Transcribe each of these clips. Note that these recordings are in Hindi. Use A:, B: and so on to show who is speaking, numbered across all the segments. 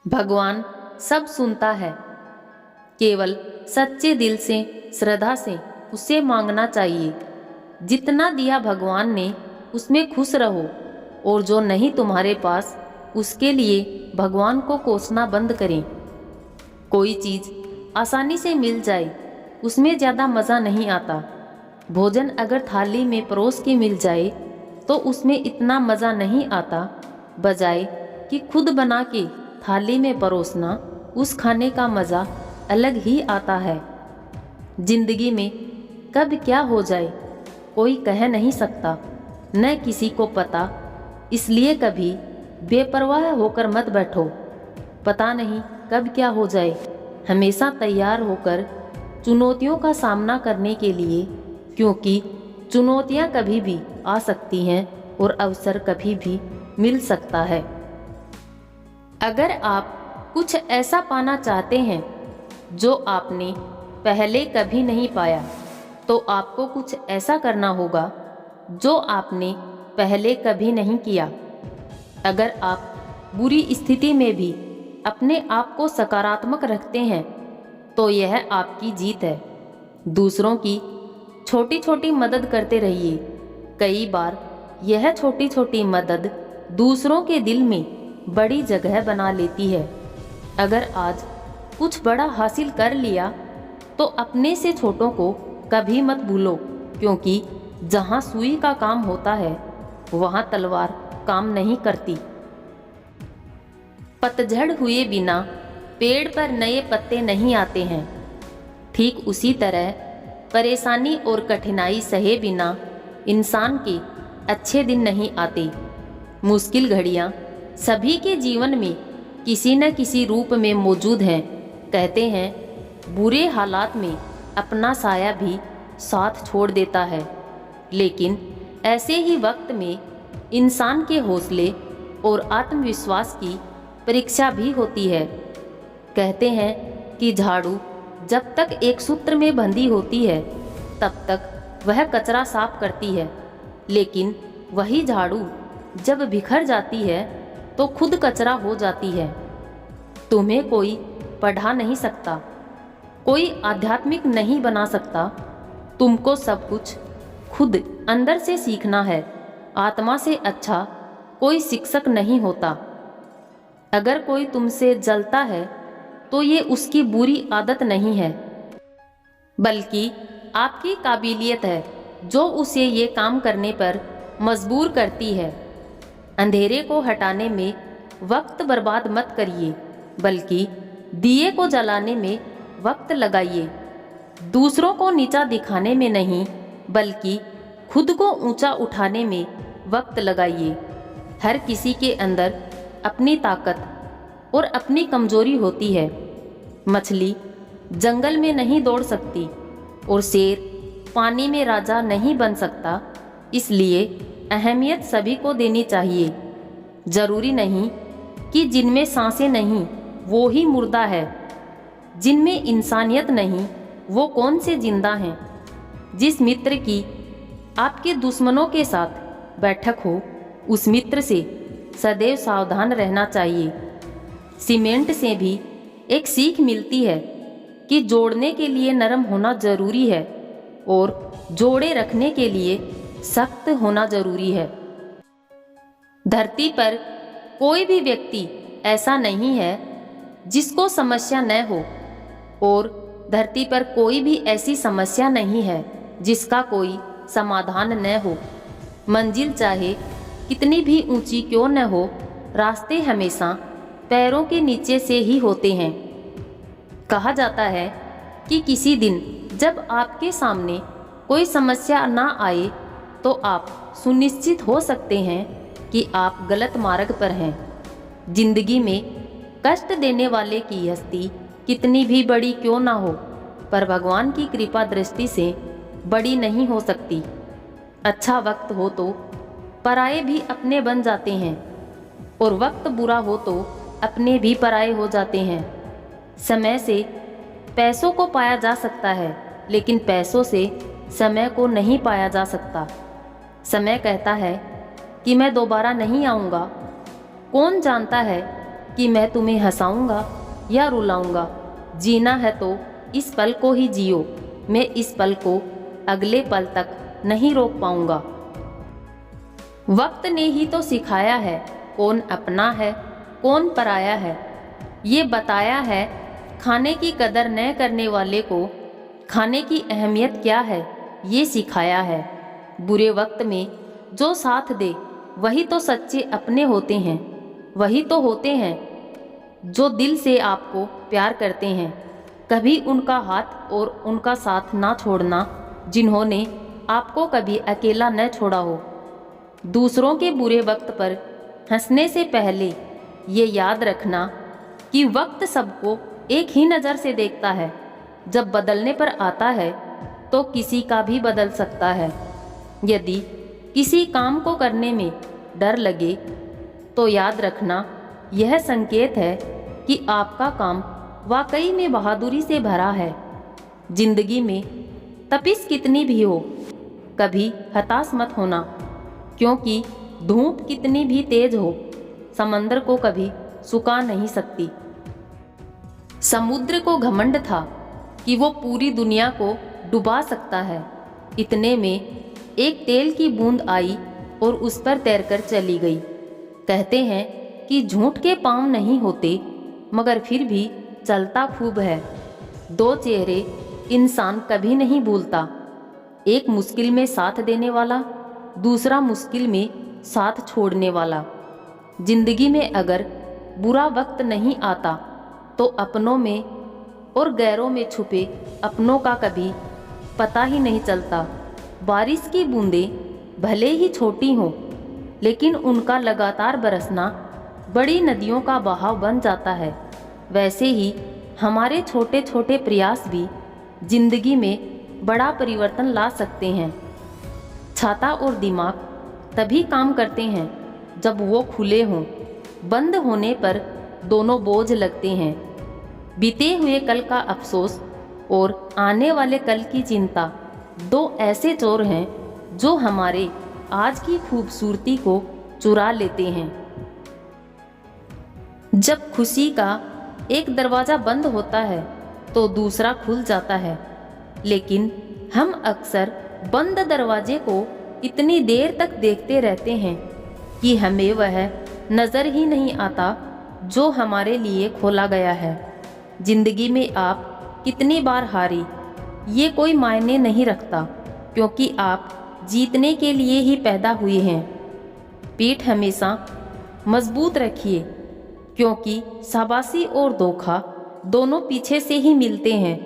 A: भगवान सब सुनता है। केवल सच्चे दिल से, श्रद्धा से उससे मांगना चाहिए। जितना दिया भगवान ने उसमें खुश रहो, और जो नहीं तुम्हारे पास उसके लिए भगवान को कोसना बंद करें। कोई चीज़ आसानी से मिल जाए उसमें ज़्यादा मज़ा नहीं आता। भोजन अगर थाली में परोस के मिल जाए तो उसमें इतना मज़ा नहीं आता, बजाय कि खुद बना के थाली में परोसना, उस खाने का मज़ा अलग ही आता है। जिंदगी में कब क्या हो जाए कोई कह नहीं सकता, न किसी को पता। इसलिए कभी बेपरवाह होकर मत बैठो। पता नहीं कब क्या हो जाए। हमेशा तैयार होकर चुनौतियों का सामना करने के लिए, क्योंकि चुनौतियां कभी भी आ सकती हैं और अवसर कभी भी मिल सकता है। अगर आप कुछ ऐसा पाना चाहते हैं जो आपने पहले कभी नहीं पाया, तो आपको कुछ ऐसा करना होगा जो आपने पहले कभी नहीं किया। अगर आप बुरी स्थिति में भी अपने आप को सकारात्मक रखते हैं तो यह आपकी जीत है। दूसरों की छोटी छोटी मदद करते रहिए। कई बार यह छोटी छोटी मदद दूसरों के दिल में बड़ी जगह बना लेती है। अगर आज कुछ बड़ा हासिल कर लिया तो अपने से छोटों को कभी मत भूलो, क्योंकि जहाँ सुई का काम होता है वहाँ तलवार काम नहीं करती। पतझड़ हुए बिना पेड़ पर नए पत्ते नहीं आते हैं। ठीक उसी तरह परेशानी और कठिनाई सहे बिना इंसान के अच्छे दिन नहीं आते। मुश्किल घड़ियाँ सभी के जीवन में किसी न किसी रूप में मौजूद हैं। कहते हैं बुरे हालात में अपना साया भी साथ छोड़ देता है, लेकिन ऐसे ही वक्त में इंसान के हौसले और आत्मविश्वास की परीक्षा भी होती है। कहते हैं कि झाड़ू जब तक एक सूत्र में बंधी होती है तब तक वह कचरा साफ करती है, लेकिन वही झाड़ू जब बिखर जाती है तो खुद कचरा हो जाती है। तुम्हें कोई पढ़ा नहीं सकता, कोई आध्यात्मिक नहीं बना सकता। तुमको सब कुछ खुद अंदर से सीखना है। आत्मा से अच्छा कोई शिक्षक नहीं होता। अगर कोई तुमसे जलता है तो ये उसकी बुरी आदत नहीं है, बल्कि आपकी काबिलियत है जो उसे ये काम करने पर मजबूर करती है। अंधेरे को हटाने में वक्त बर्बाद मत करिए, बल्कि दिए को जलाने में वक्त लगाइए। दूसरों को नीचा दिखाने में नहीं, बल्कि खुद को ऊंचा उठाने में वक्त लगाइए। हर किसी के अंदर अपनी ताकत और अपनी कमजोरी होती है। मछली जंगल में नहीं दौड़ सकती और शेर पानी में राजा नहीं बन सकता। इसलिए अहमियत सभी को देनी चाहिए। जरूरी नहीं कि जिनमें सांसें नहीं वो ही मुर्दा है। जिनमें इंसानियत नहीं वो कौन से जिंदा हैं। जिस मित्र की आपके दुश्मनों के साथ बैठक हो, उस मित्र से सदैव सावधान रहना चाहिए। सीमेंट से भी एक सीख मिलती है कि जोड़ने के लिए नरम होना जरूरी है और जोड़े रखने के लिए सख्त होना जरूरी है। धरती पर कोई भी व्यक्ति ऐसा नहीं है जिसको समस्या न हो, और धरती पर कोई भी ऐसी समस्या नहीं है जिसका कोई समाधान न हो। मंजिल चाहे कितनी भी ऊंची क्यों न हो, रास्ते हमेशा पैरों के नीचे से ही होते हैं। कहा जाता है कि किसी दिन जब आपके सामने कोई समस्या ना आए तो आप सुनिश्चित हो सकते हैं कि आप गलत मार्ग पर हैं। जिंदगी में कष्ट देने वाले की हस्ती कितनी भी बड़ी क्यों ना हो, पर भगवान की कृपा दृष्टि से बड़ी नहीं हो सकती। अच्छा वक्त हो तो पराये भी अपने बन जाते हैं, और वक्त बुरा हो तो अपने भी पराये हो जाते हैं। समय से पैसों को पाया जा सकता है, लेकिन पैसों से समय को नहीं पाया जा सकता। समय कहता है कि मैं दोबारा नहीं आऊँगा। कौन जानता है कि मैं तुम्हें हंसाऊंगा या रुलाऊंगा। जीना है तो इस पल को ही जियो, मैं इस पल को अगले पल तक नहीं रोक पाऊंगा। वक्त ने ही तो सिखाया है कौन अपना है कौन पराया है। ये बताया है खाने की कदर न करने वाले को खाने की अहमियत क्या है, ये सिखाया है। बुरे वक्त में जो साथ दे वही तो सच्चे अपने होते हैं, वही तो होते हैं जो दिल से आपको प्यार करते हैं। कभी उनका हाथ और उनका साथ ना छोड़ना जिन्होंने आपको कभी अकेला न छोड़ा हो। दूसरों के बुरे वक्त पर हंसने से पहले ये याद रखना कि वक्त सबको एक ही नज़र से देखता है। जब बदलने पर आता है तो किसी का भी बदल सकता है। यदि किसी काम को करने में डर लगे तो याद रखना यह संकेत है कि आपका काम वाकई में बहादुरी से भरा है। जिंदगी में तपिश कितनी भी हो कभी हताश मत होना, क्योंकि धूप कितनी भी तेज हो समंदर को कभी सुखा नहीं सकती। समुद्र को घमंड था कि वो पूरी दुनिया को डुबा सकता है। इतने में एक तेल की बूंद आई और उस पर तैरकर चली गई। कहते हैं कि झूठ के पांव नहीं होते मगर फिर भी चलता खूब है। दो चेहरे इंसान कभी नहीं भूलता, एक मुश्किल में साथ देने वाला, दूसरा मुश्किल में साथ छोड़ने वाला। जिंदगी में अगर बुरा वक्त नहीं आता तो अपनों में और गैरों में छुपे अपनों का कभी पता ही नहीं चलता। बारिश की बूंदें भले ही छोटी हों लेकिन उनका लगातार बरसना बड़ी नदियों का बहाव बन जाता है। वैसे ही हमारे छोटे छोटे प्रयास भी जिंदगी में बड़ा परिवर्तन ला सकते हैं। छाता और दिमाग तभी काम करते हैं जब वो खुले हों, बंद होने पर दोनों बोझ लगते हैं। बीते हुए कल का अफसोस और आने वाले कल की चिंता दो ऐसे चोर हैं जो हमारे आज की खूबसूरती को चुरा लेते हैं। जब खुशी का एक दरवाज़ा बंद होता है तो दूसरा खुल जाता है, लेकिन हम अक्सर बंद दरवाजे को इतनी देर तक देखते रहते हैं कि हमें वह नज़र ही नहीं आता जो हमारे लिए खोला गया है। जिंदगी में आप कितनी बार हारी ये कोई मायने नहीं रखता, क्योंकि आप जीतने के लिए ही पैदा हुए हैं। पीठ हमेशा मजबूत रखिए, क्योंकि शाबाशी और धोखा दोनों पीछे से ही मिलते हैं।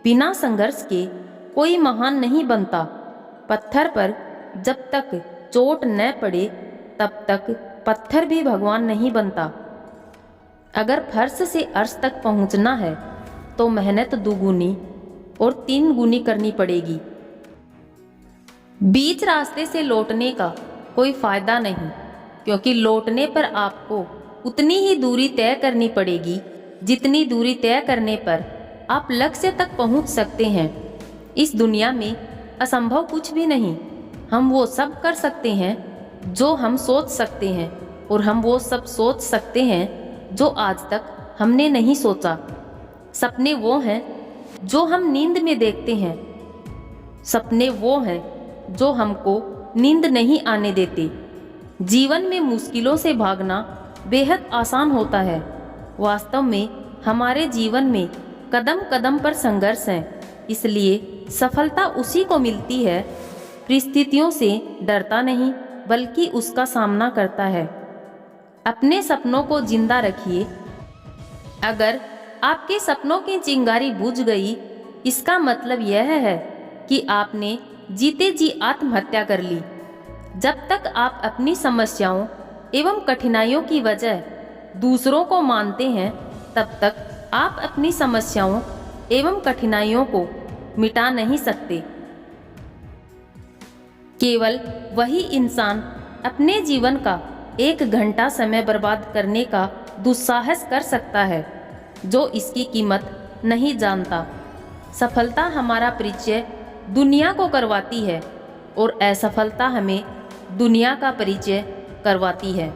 A: बिना संघर्ष के कोई महान नहीं बनता। पत्थर पर जब तक चोट न पड़े तब तक पत्थर भी भगवान नहीं बनता। अगर फर्श से अर्श तक पहुंचना है तो मेहनत दुगुनी और 3 गुनी करनी पड़ेगी। बीच रास्ते से लौटने का कोई फायदा नहीं, क्योंकि लौटने पर आपको उतनी ही दूरी तय करनी पड़ेगी जितनी दूरी तय करने पर आप लक्ष्य तक पहुंच सकते हैं। इस दुनिया में असंभव कुछ भी नहीं। हम वो सब कर सकते हैं जो हम सोच सकते हैं, और हम वो सब सोच सकते हैं जो आज तक हमने नहीं सोचा। सपने वो हैं जो हम नींद में देखते हैं। सपने वो हैं जो हमको नींद नहीं आने देते। जीवन में मुश्किलों से भागना बेहद आसान होता है। वास्तव में हमारे जीवन में कदम कदम पर संघर्ष है, इसलिए सफलता उसी को मिलती है परिस्थितियों से डरता नहीं बल्कि उसका सामना करता है। अपने सपनों को जिंदा रखिए। अगर आपके सपनों की चिंगारी बुझ गई, इसका मतलब यह है कि आपने जीते जी आत्महत्या कर ली। जब तक आप अपनी समस्याओं एवं कठिनाइयों की वजह दूसरों को मानते हैं, तब तक आप अपनी समस्याओं एवं कठिनाइयों को मिटा नहीं सकते। केवल वही इंसान अपने जीवन का 1 घंटा समय बर्बाद करने का दुस्साहस कर सकता है जो इसकी कीमत नहीं जानता। सफलता हमारा परिचय दुनिया को करवाती है और असफलता हमें दुनिया का परिचय करवाती है।